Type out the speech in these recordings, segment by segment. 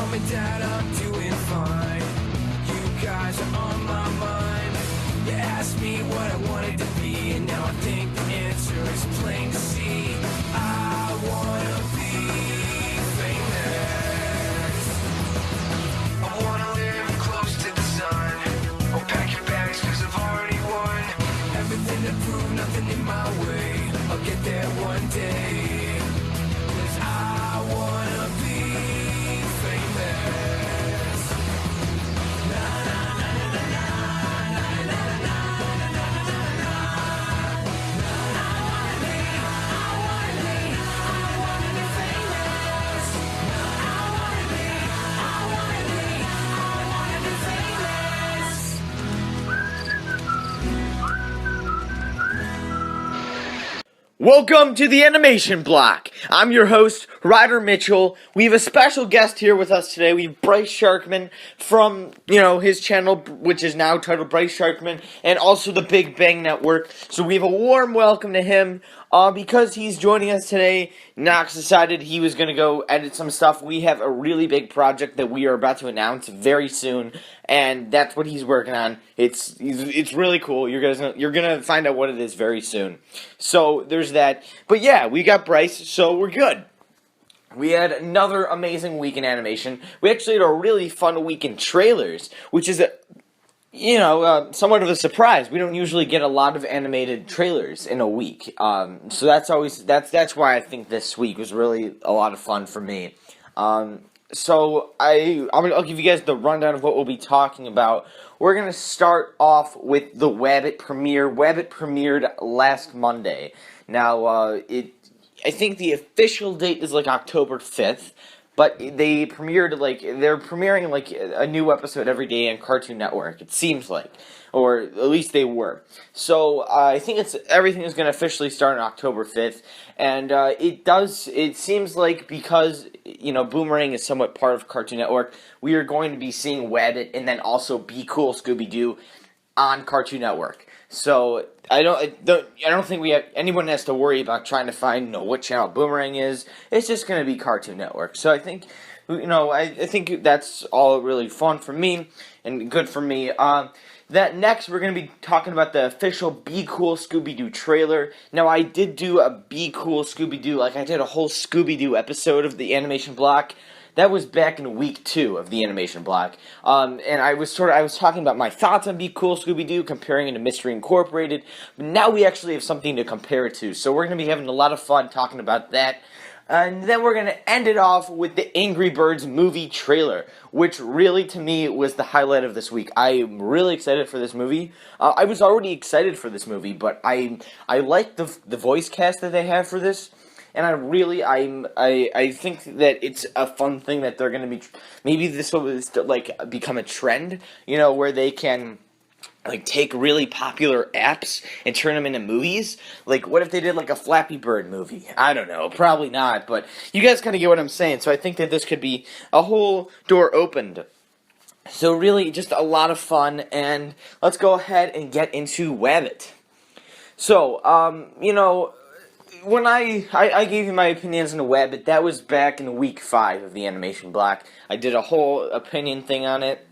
Mom and Dad, I'm doing fine. You guys are on my mind. You asked me what I wanted to be, and now I think the answer is plain to see. I wanna be famous. I wanna live close to the sun. Oh, pack your bags, cause I've already won. Everything to prove, nothing in my way. I'll get there one day. Cause I wanna be famous. Na na na na na na na na na na na. I wanna be famous. I wanna be famous. Welcome to the Animation Block. I'm your host, Ryder Mitchell. We have a special guest here with us today. We have Bryce Sharkman from, his channel, which is now titled Bryce Sharkman, and also the Big Bang Network. So we have a warm welcome to him. Because he's joining us today, Knox decided he was going to go edit some stuff. We have a really big project that we are about to announce very soon, and that's what he's working on. It's really cool. You're gonna find out what it is very soon. So there's that. But yeah, we got Bryce, so we're good. We had another amazing week in animation. We actually had a really fun week in trailers, which is somewhat of a surprise. We don't usually get a lot of animated trailers in a week. So that's why I think this week was really a lot of fun for me. So I'll give you guys the rundown of what we'll be talking about. We're gonna start off with the Wabbit premiere. Wabbit premiered last Monday. Now, I think the official date is October 5th. But they're premiering a new episode every day on Cartoon Network, it seems like. Or at least they were. So I think everything is going to officially start on October 5th. And it seems like because, Boomerang is somewhat part of Cartoon Network, we are going to be seeing Wabbit and then also Be Cool Scooby-Doo on Cartoon Network. So I don't think anyone has to worry about trying to find what channel Boomerang is. It's just going to be Cartoon Network. So I think I think that's all really fun for me and good for me. That next we're going to be talking about the official Be Cool Scooby-Doo trailer. Now I did do a Be Cool Scooby-Doo, I did a whole Scooby-Doo episode of the Animation Block. That was back in week 2 of the Animation Block, and I was talking about my thoughts on Be Cool Scooby-Doo, comparing it to Mystery Incorporated, but now we actually have something to compare it to, so we're going to be having a lot of fun talking about that, and then we're going to end it off with the Angry Birds movie trailer, which really, to me, was the highlight of this week. I'm really excited for this movie. I was already excited for this movie, but I like the voice cast that they have for this. And I think that it's a fun thing that they're going to be, maybe this will become a trend, where they can, take really popular apps and turn them into movies. What if they did, a Flappy Bird movie? I don't know, probably not, but you guys kind of get what I'm saying, so I think that this could be a whole door opened. So really, just a lot of fun, and let's go ahead and get into Wabbit. So, when I gave you my opinions on the Wabbit, that was back in week 5 of the Animation Block. I did a whole opinion thing on it.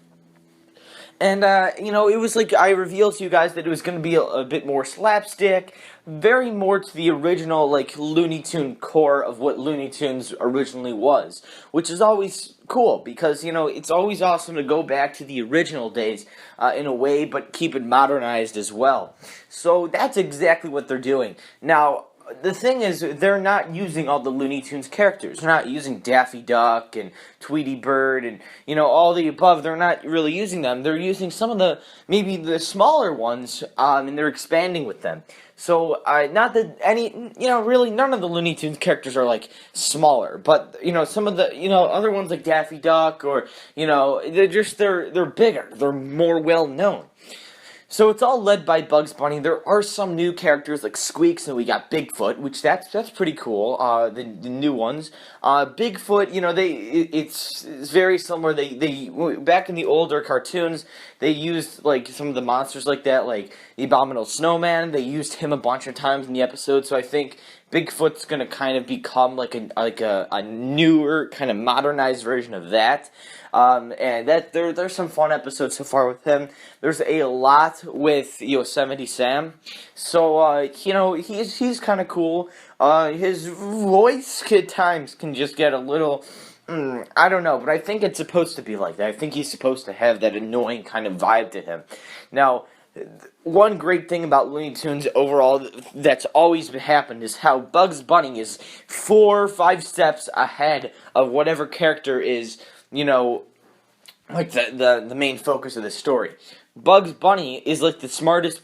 And, it was I revealed to you guys that it was going to be a bit more slapstick, very more to the original, Looney Tune core of what Looney Tunes originally was. Which is always cool, because, it's always awesome to go back to the original days in a way, but keep it modernized as well. So that's exactly what they're doing. Now, the thing is, they're not using all the Looney Tunes characters. They're not using Daffy Duck and Tweety Bird and, all the above. They're not really using them. They're using some of maybe the smaller ones, and they're expanding with them. So, not that really none of the Looney Tunes characters are, smaller. But, some of the, other ones like Daffy Duck or, they're bigger. They're more well-known. So it's all led by Bugs Bunny. There are some new characters like Squeaks, and we got Bigfoot, which that's pretty cool. The new ones. Bigfoot, it's very similar. They back in the older cartoons, they used some of the monsters like that, the Abominable Snowman. They used him a bunch of times in the episode, so I think Bigfoot's gonna kind of become like a newer, kind of modernized version of that. And that there's some fun episodes so far with him. There's a lot with Yosemite Sam, so he's kind of cool. His voice at times can just get a little. I don't know, but I think it's supposed to be like that. I think he's supposed to have that annoying kind of vibe to him. Now, one great thing about Looney Tunes overall that's always happened is how Bugs Bunny is 4 or 5 steps ahead of whatever character is, like the main focus of the story. Bugs Bunny is like the smartest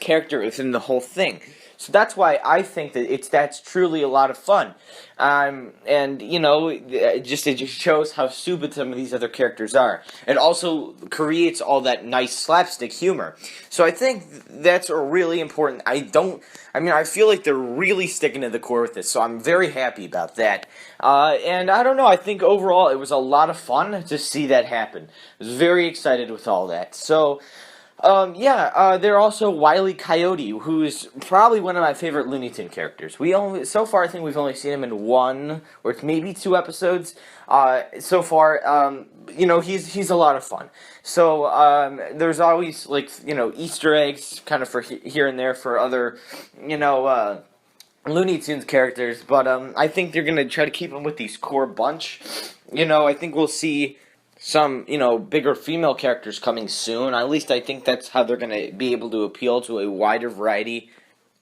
character within the whole thing. So that's why I think that that's truly a lot of fun. It just shows how stupid some of these other characters are. It also creates all that nice slapstick humor. So I think that's a really important. I feel like they're really sticking to the core with this, so I'm very happy about that. And I don't know, I think overall it was a lot of fun to see that happen. I was very excited with all that. So, they're also Wile E. Coyote, who's probably one of my favorite Looney Tune characters. So far, I think we've only seen him in 1 or maybe 2 episodes. So far, he's a lot of fun. So, there's always, Easter eggs kind of for here and there for other, Looney Tunes characters, but, I think they're gonna try to keep him with these core bunch. I think we'll see some, bigger female characters coming soon. At least I think that's how they're going to be able to appeal to a wider variety,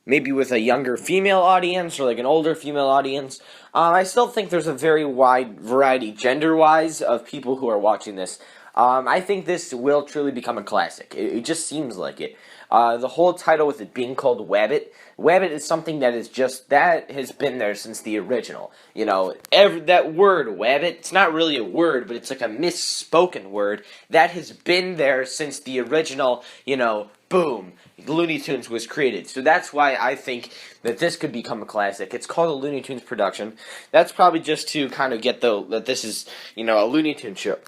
maybe with a younger female audience or like an older female audience. I still think there's a very wide variety gender-wise of people who are watching this. I think this will truly become a classic. It just seems like it. The whole title with it being called Wabbit. Wabbit is something that has been there since the original. That word, Wabbit, it's not really a word, but it's like a misspoken word that has been there since the original, boom, Looney Tunes was created. So that's why I think that this could become a classic. It's called a Looney Tunes production. That's probably just to kind of get that this is, a Looney Tunes show.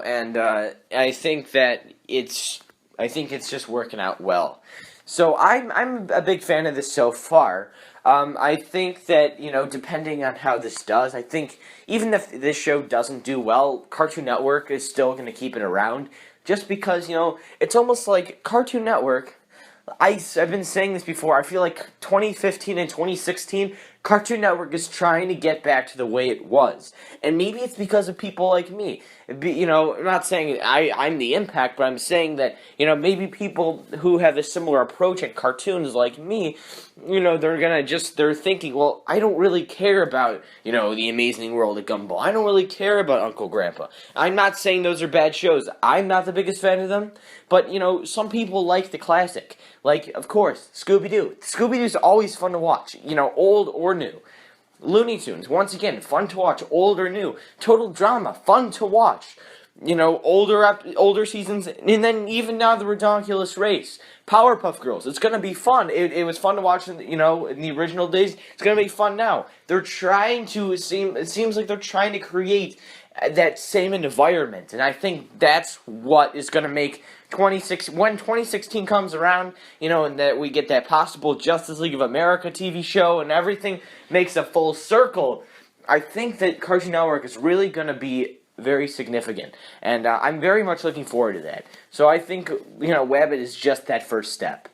And I think that it's just working out well. So I'm a big fan of this so far. I think that, depending on how this does, I think even if this show doesn't do well, Cartoon Network is still going to keep it around. Just because, it's almost like Cartoon Network, I've been saying this before, I feel like 2015 and 2016, Cartoon Network is trying to get back to the way it was. And maybe it's because of people like me. I'm not saying I'm the impact, but I'm saying that, maybe people who have a similar approach at cartoons like me, they're thinking, well, I don't really care about, The Amazing World of Gumball. I don't really care about Uncle Grandpa. I'm not saying those are bad shows. I'm not the biggest fan of them. But, some people like the classic. Like, of course, Scooby-Doo. Scooby-Doo's always fun to watch, old or new. Looney Tunes, once again, fun to watch, old or new. Total Drama, fun to watch. Older seasons, and then even now the Redonkulous Race. Powerpuff Girls, it's gonna be fun. It was fun to watch in the original days. It's gonna be fun now. It seems like they're trying to create that same environment, and I think that's what is gonna make when 2016 comes around, and that we get that possible Justice League of America TV show, and everything makes a full circle. I think that Cartoon Network is really gonna be very significant, and I'm very much looking forward to that. So I think, Wabbit is just that first step.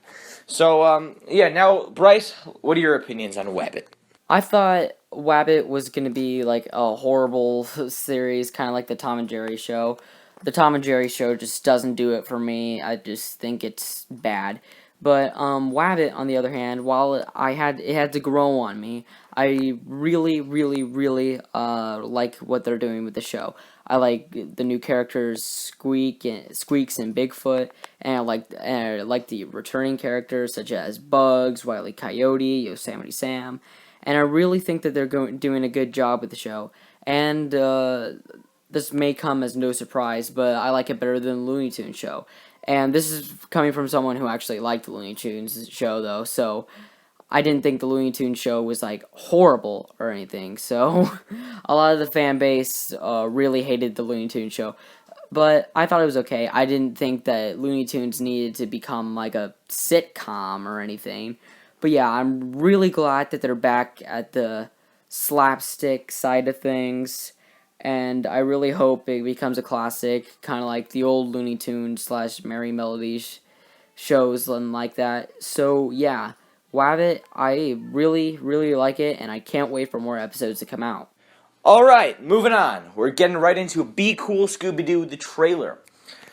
So, now, Bryce, what are your opinions on Wabbit? I thought Wabbit was going to be like a horrible series, kind of like the Tom and Jerry show. The Tom and Jerry show just doesn't do it for me. I just think it's bad. But Wabbit, on the other hand, while it had to grow on me, I really, really, really like what they're doing with the show. I like the new characters, Squeaks and Bigfoot, and I like the returning characters such as Bugs, Wile E. Coyote, Yosemite Sam, and I really think that they're doing a good job with the show. And this may come as no surprise, but I like it better than the Looney Tunes show. And this is coming from someone who actually liked the Looney Tunes show, though, so I didn't think the Looney Tunes show was, horrible or anything. So, a lot of the fan base really hated the Looney Tunes show. but I thought it was okay. I didn't think that Looney Tunes needed to become like a sitcom or anything. But yeah, I'm really glad that they're back at the slapstick side of things, and I really hope it becomes a classic, kind of like the old Looney Tunes slash Merry Melodies shows and like that. So yeah, Wabbit, I really, really like it, and I can't wait for more episodes to come out. Alright, moving on. We're getting right into Be Cool Scooby-Doo, the trailer.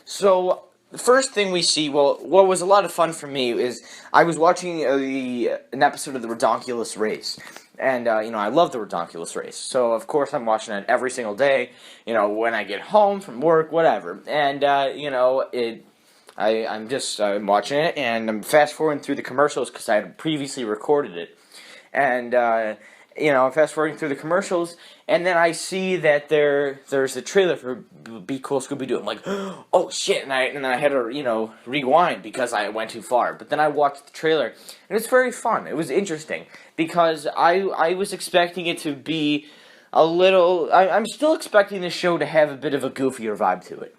So, the first thing we see, well, what was a lot of fun for me is I was watching an episode of the Redonkulous Race. And, I love the Redonkulous Race. So, of course, I'm watching it every single day, when I get home from work, whatever. And, I'm watching it, and I'm fast-forwarding through the commercials because I had previously recorded it. And, I'm fast-forwarding through the commercials, and then I see that there's a trailer for Be Cool Scooby-Doo. I'm like, oh, shit, and I had to, rewind because I went too far. But then I watched the trailer, and it's very fun. It was interesting, because I was expecting it to be a little... I'm still expecting the show to have a bit of a goofier vibe to it.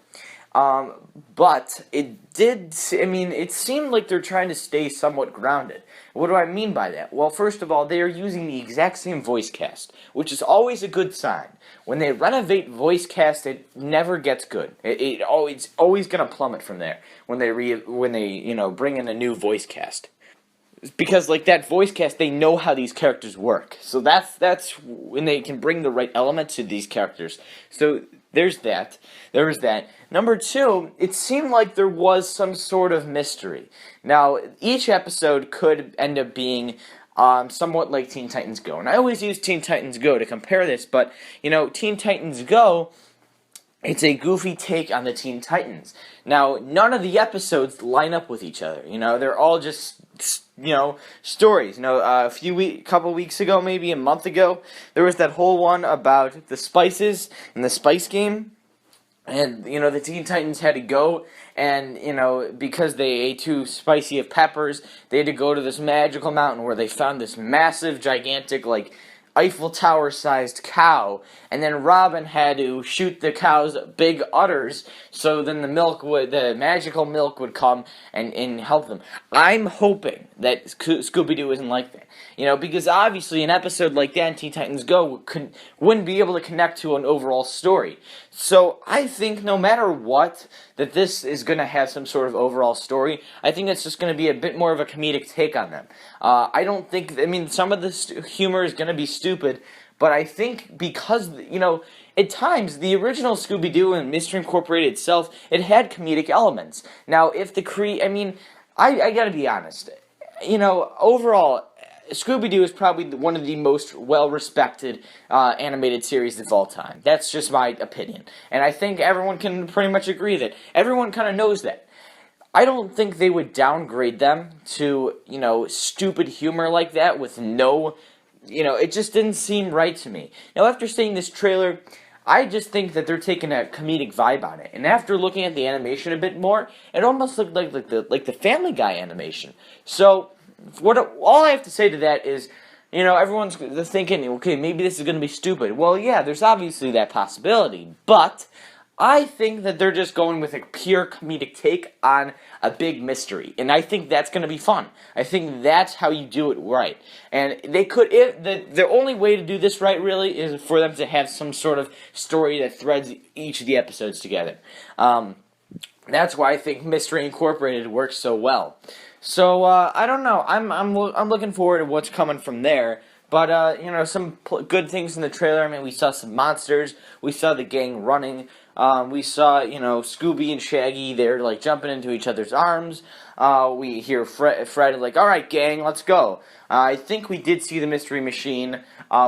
But it seemed like they're trying to stay somewhat grounded. What do I mean by that? Well, first of all, they are using the exact same voice cast, which is always a good sign. When they renovate voice cast, it never gets good. It's always going to plummet from there when they bring in a new voice cast. Because, like, that voice cast, they know how these characters work. So that's when they can bring the right element to these characters. So there's that. There was that. Number two, it seemed like there was some sort of mystery. Now, each episode could end up being somewhat like Teen Titans Go. And I always use Teen Titans Go to compare this, but, Teen Titans Go... it's a goofy take on the Teen Titans. Now, none of the episodes line up with each other. They're all just, stories. Couple weeks ago, maybe a month ago, there was that whole one about the spices and the Spice Game. And, the Teen Titans had to go, and, because they ate too spicy of peppers, they had to go to this magical mountain where they found this massive, gigantic, Eiffel Tower-sized cow, and then Robin had to shoot the cow's big udders, so then the magical milk would come and help them. I'm hoping that Scooby-Doo isn't like that. Because obviously an episode like that in Teen Titans Go wouldn't be able to connect to an overall story. So I think no matter what, that this is going to have some sort of overall story. I think it's just going to be a bit more of a comedic take on them. I don't think, some of the humor is going to be stupid, but I think because, at times, the original Scooby-Doo and Mystery Incorporated itself, it had comedic elements. Now, if I gotta be honest, overall, Scooby-Doo is probably one of the most well-respected animated series of all time. That's just my opinion. And I think everyone can pretty much agree that everyone kind of knows that. I don't think they would downgrade them to, stupid humor like that with no... it just didn't seem right to me. Now, after seeing this trailer, I just think that they're taking a comedic vibe on it. And after looking at the animation a bit more, it almost looked like the Family Guy animation. So, all I have to say to that is, everyone's thinking, okay, maybe this is going to be stupid. Well, yeah, there's obviously that possibility. But I think that they're just going with a pure comedic take on a big mystery. And I think that's going to be fun. I think that's how you do it right. And they could, the only way to do this right, really, is for them to have some sort of story that threads each of the episodes together. That's why I think Mystery Incorporated works so well. So, I don't know. I'm looking forward to what's coming from there. But, some good things in the trailer. We saw some monsters. We saw the gang running. We saw, Scooby and Shaggy, they're, jumping into each other's arms. We hear Fred, alright, gang, let's go. I think we did see the Mystery Machine.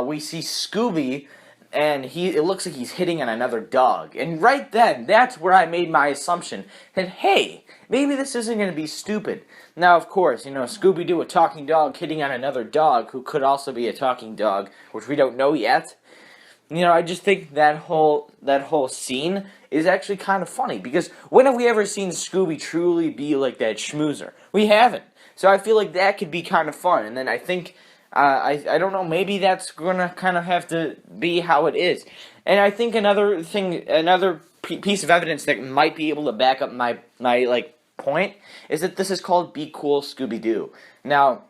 We see Scooby, and it looks like he's hitting on another dog. And right then, that's where I made my assumption that, hey, maybe this isn't going to be stupid. Now, of course, Scooby-Doo, a talking dog, hitting on another dog, who could also be a talking dog, which we don't know yet. I just think that whole scene is actually kind of funny, because when have we ever seen Scooby truly be like that schmoozer? We haven't. So I feel like that could be kind of fun, and then I think, I don't know, maybe that's gonna kind of have to be how it is. And I think another piece of evidence that might be able to back up my like point is that this is called Be Cool Scooby-Doo. Now,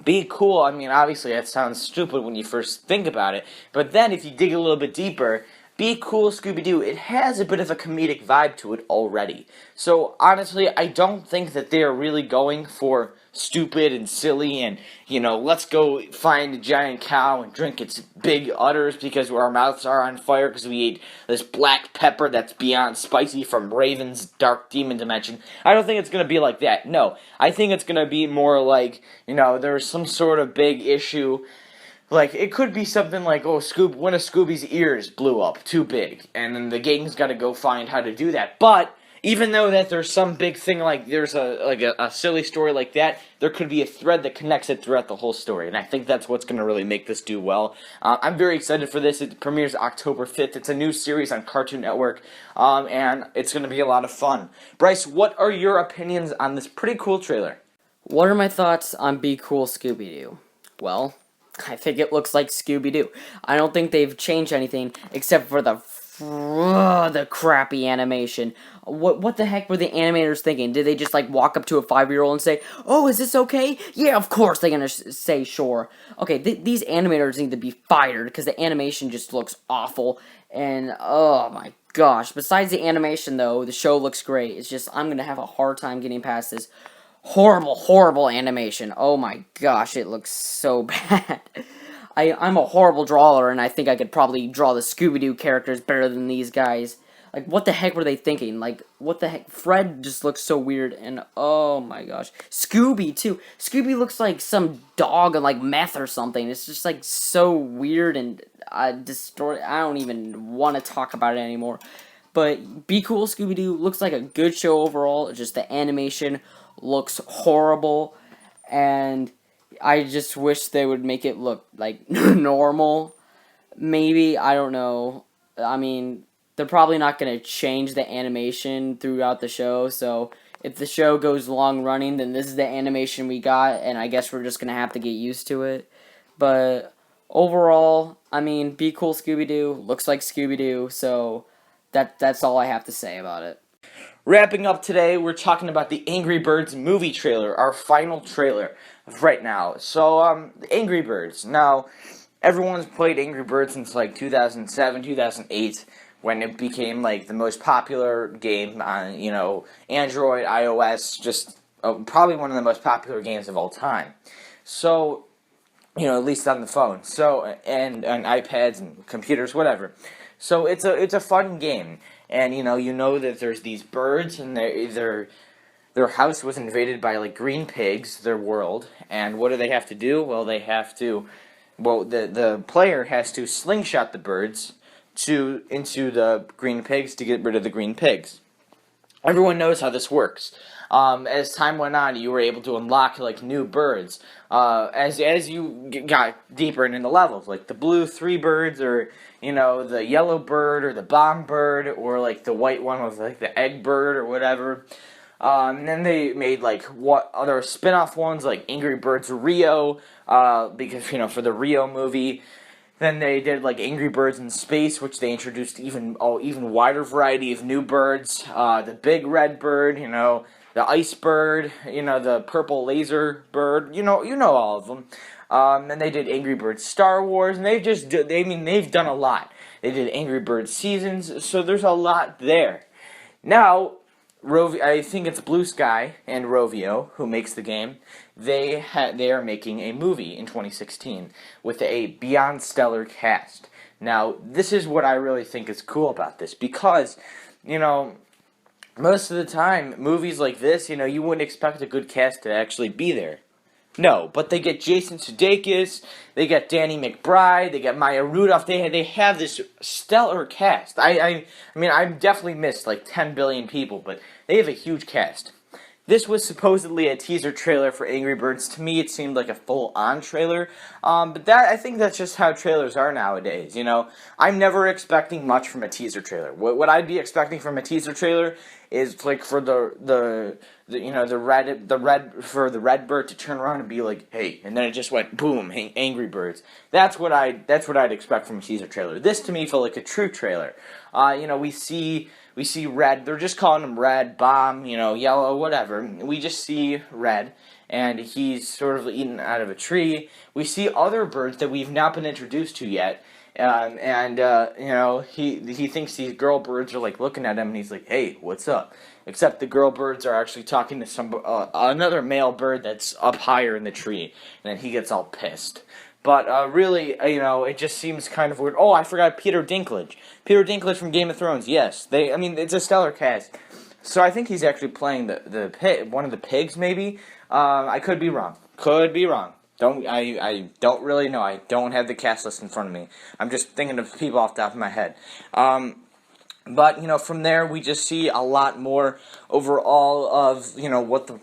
be cool, I mean, obviously that sounds stupid when you first think about it, but then if you dig a little bit deeper, Be Cool Scooby-Doo, it has a bit of a comedic vibe to it already. So, honestly, I don't think that they are really going for stupid and silly and, you know, let's go find a giant cow and drink its big udders because our mouths are on fire because we ate this black pepper that's beyond spicy from Raven's dark demon dimension. I don't think it's going to be like that. No, I think it's going to be more like, you know, there's some sort of big issue. Like, it could be something like, oh, one of Scooby's ears blew up too big, and then the gang's got to go find how to do that. But even though that there's some big thing like there's a silly story like that, there could be a thread that connects it throughout the whole story, and I think that's what's going to really make this do well. I'm very excited for this. It premieres October 5th. It's a new series on Cartoon Network, and it's going to be a lot of fun. Bryce, what are your opinions on this pretty cool trailer? What are my thoughts on Be Cool Scooby-Doo? Well, I think it looks like Scooby-Doo. I don't think they've changed anything except for the crappy animation. What the heck were the animators thinking? Did they just like walk up to a 5-year-old and say, "Oh, is this okay?" Yeah, of course they're gonna say sure. Okay, these animators need to be fired because the animation just looks awful. And oh my gosh! Besides the animation, though, the show looks great. It's just I'm gonna have a hard time getting past this horrible animation. Oh my gosh, it looks so bad. I'm a horrible drawer, and I think I could probably draw the Scooby-Doo characters better than these guys. Like, what the heck were they thinking? Like, what the heck? Fred just looks so weird, and oh my gosh. Scooby, too. Scooby looks like some dog on, like, meth or something. It's just, like, so weird and distorted. I don't even want to talk about it anymore. But Be Cool Scooby-Doo looks like a good show overall. Just the animation looks horrible, and I just wish they would make it look like normal. Maybe, I don't know. I mean, they're probably not going to change the animation throughout the show, so if the show goes long running, then this is the animation we got, and I guess we're just going to have to get used to it. But overall, I mean, Be Cool Scooby-Doo looks like Scooby-Doo, so that's all I have to say about it. Wrapping up today, we're talking about the Angry Birds movie trailer, our final trailer of right now. So, Angry Birds. Now, everyone's played Angry Birds since, like, 2007, 2008, when it became, like, the most popular game on, you know, Android, iOS, just probably one of the most popular games of all time. So, you know, at least on the phone. So, and on iPads and computers, whatever. So, it's a fun game. And, you know that there's these birds, and their house was invaded by, like, green pigs, their world, and what do they have to do? Well, the player has to slingshot the birds into the green pigs to get rid of the green pigs. Everyone knows how this works. As time went on, you were able to unlock, like, new birds. As you got deeper into the levels, like the blue 3 birds, or, you know, the yellow bird, or the bomb bird, or, like, the white one with, like, the egg bird, or whatever. And then they made, like, other spin-off ones, like Angry Birds Rio, because, you know, for the Rio movie. Then they did, like, Angry Birds in Space, which they introduced even wider variety of new birds. The big red bird, you know, the ice bird, you know, the purple laser bird, you know all of them. And they did Angry Birds Star Wars, and they've done a lot. They did Angry Birds Seasons, so there's a lot there. Now, I think it's Blue Sky and Rovio, who makes the game. They are making a movie in 2016 with a beyond stellar cast. Now, this is what I really think is cool about this, because, you know, most of the time, movies like this, you know, you wouldn't expect a good cast to actually be there. No, but they get Jason Sudeikis, they get Danny McBride, they get Maya Rudolph. They have this stellar cast. I mean, I've definitely missed like 10 billion people, but they have a huge cast. This was supposedly a teaser trailer for Angry Birds. To me, it seemed like a full-on trailer. But I think that's just how trailers are nowadays, you know. I'm never expecting much from a teaser trailer. What I'd be expecting from a teaser trailer is, like, for the the red bird to turn around and be like, hey, and then it just went boom, Angry Birds. That's what I'd expect from a teaser trailer. This to me felt like a true trailer. We see Red. They're just calling him Red, Bomb, Yellow, whatever. We just see Red, and he's sort of eaten out of a tree. We see other birds that we've not been introduced to yet. He thinks these girl birds are like looking at him, and he's like, "Hey, what's up?" Except the girl birds are actually talking to another male bird that's up higher in the tree, and then he gets all pissed. But really, it just seems kind of weird. Oh, I forgot Peter Dinklage. Peter Dinklage from Game of Thrones. Yes, it's a stellar cast. So I think he's actually playing the pig, one of the pigs, maybe. I could be wrong. I don't really know. I don't have the cast list in front of me. I'm just thinking of people off the top of my head. But from there we just see a lot more overall of what the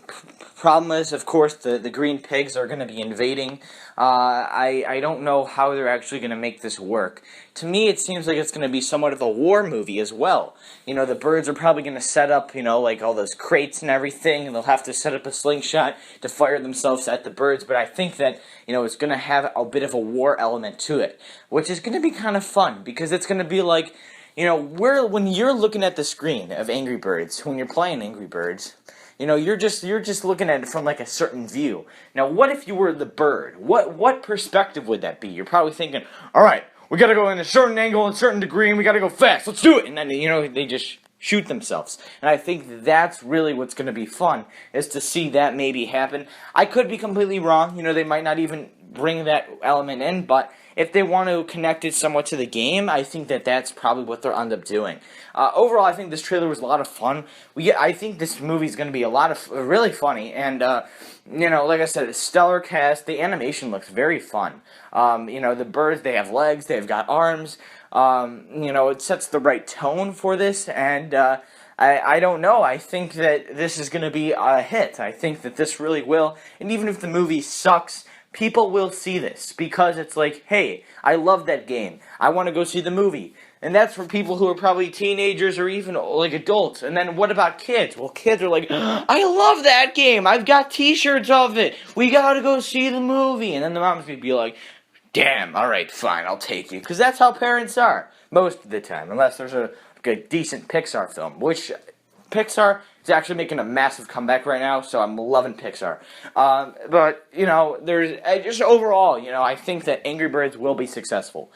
problem is. Of course, the green pigs are going to be invading. I don't know how they're actually going to make this work. To me, it seems like it's going to be somewhat of a war movie as well. The birds are probably going to set up, like all those crates and everything, and they'll have to set up a slingshot to fire themselves at the birds. But I think that, it's going to have a bit of a war element to it, which is going to be kind of fun, because it's going to be like, when you're looking at the screen of Angry Birds, when you're playing Angry Birds, you're just looking at it from like a certain view. Now, what if you were the bird? What perspective would that be? You're probably thinking, all right, we got to go in a certain angle, and a certain degree, and we got to go fast. Let's do it. And then they just shoot themselves. And I think that's really what's going to be fun, is to see that maybe happen. I could be completely wrong. They might not even bring that element in, but if they want to connect it somewhat to the game, I think that's probably what they'll end up doing. Overall, I think this trailer was a lot of fun. I think this movie is going to be really funny, and like I said, a stellar cast. The animation looks very fun. The birds, they have legs, they've got arms. It sets the right tone for this, and I don't know. I think that this is going to be a hit. I think that this really will, and even if the movie sucks, people will see this, because it's like, hey, I love that game. I want to go see the movie. And that's for people who are probably teenagers or even like adults. And then what about kids? Well, kids are like, I love that game. I've got t-shirts of it. We gotta go see the movie. And then the mom's gonna be like, damn, alright, fine, I'll take you. Because that's how parents are, most of the time. Unless there's a decent Pixar film, which Pixar is actually making a massive comeback right now, so I'm loving Pixar. But, there's just overall, I think that Angry Birds will be successful.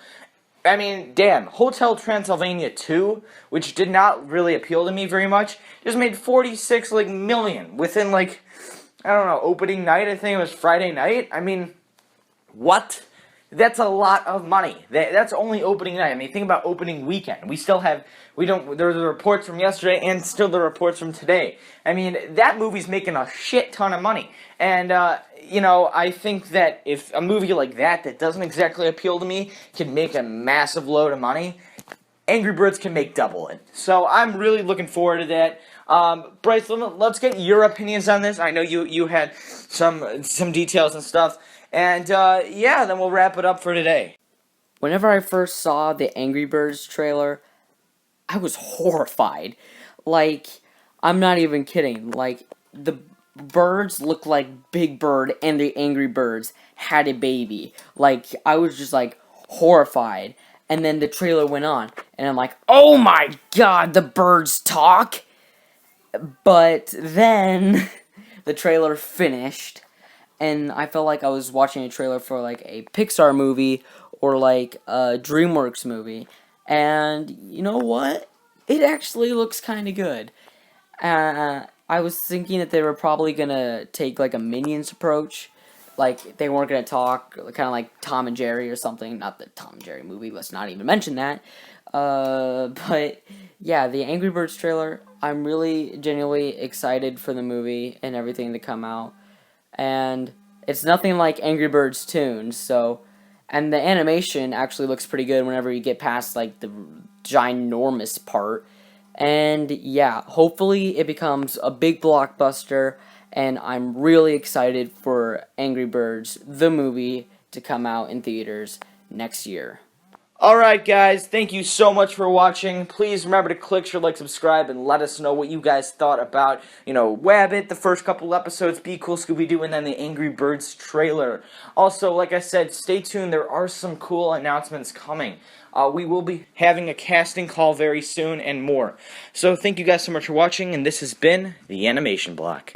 I mean, damn, Hotel Transylvania 2, which did not really appeal to me very much, just made 46 million within opening night. I think it was Friday night. I mean, what? That's a lot of money. That's only opening night. I mean, think about opening weekend. There's the reports from yesterday and still the reports from today. I mean, that movie's making a shit ton of money. And, I think that if a movie like that doesn't exactly appeal to me can make a massive load of money, Angry Birds can make double it. So I'm really looking forward to that. Bryce, let's get your opinions on this. I know you had some details and stuff. And, then we'll wrap it up for today. Whenever I first saw the Angry Birds trailer, I was horrified. I'm not even kidding. The birds look like Big Bird and the Angry Birds had a baby. I was just, horrified. And then the trailer went on, and I'm like, oh my god, the birds talk? But then the trailer finished, and I felt like I was watching a trailer for, a Pixar movie or, a DreamWorks movie. And you know what? It actually looks kind of good. I was thinking that they were probably going to take, a Minions approach. They weren't going to talk, kind of like Tom and Jerry or something. Not the Tom and Jerry movie, let's not even mention that. But, yeah, the Angry Birds trailer, I'm really genuinely excited for the movie and everything to come out. And it's nothing like Angry Birds tunes, so... And the animation actually looks pretty good whenever you get past, the ginormous part. And, yeah, hopefully it becomes a big blockbuster, and I'm really excited for Angry Birds, the movie, to come out in theaters next year. Alright guys, thank you so much for watching. Please remember to click, share, like, subscribe, and let us know what you guys thought about, Wabbit, the first couple episodes, Be Cool Scooby-Doo, and then the Angry Birds trailer. Also, like I said, stay tuned, there are some cool announcements coming. We will be having a casting call very soon and more. So thank you guys so much for watching, and this has been The Animation Block.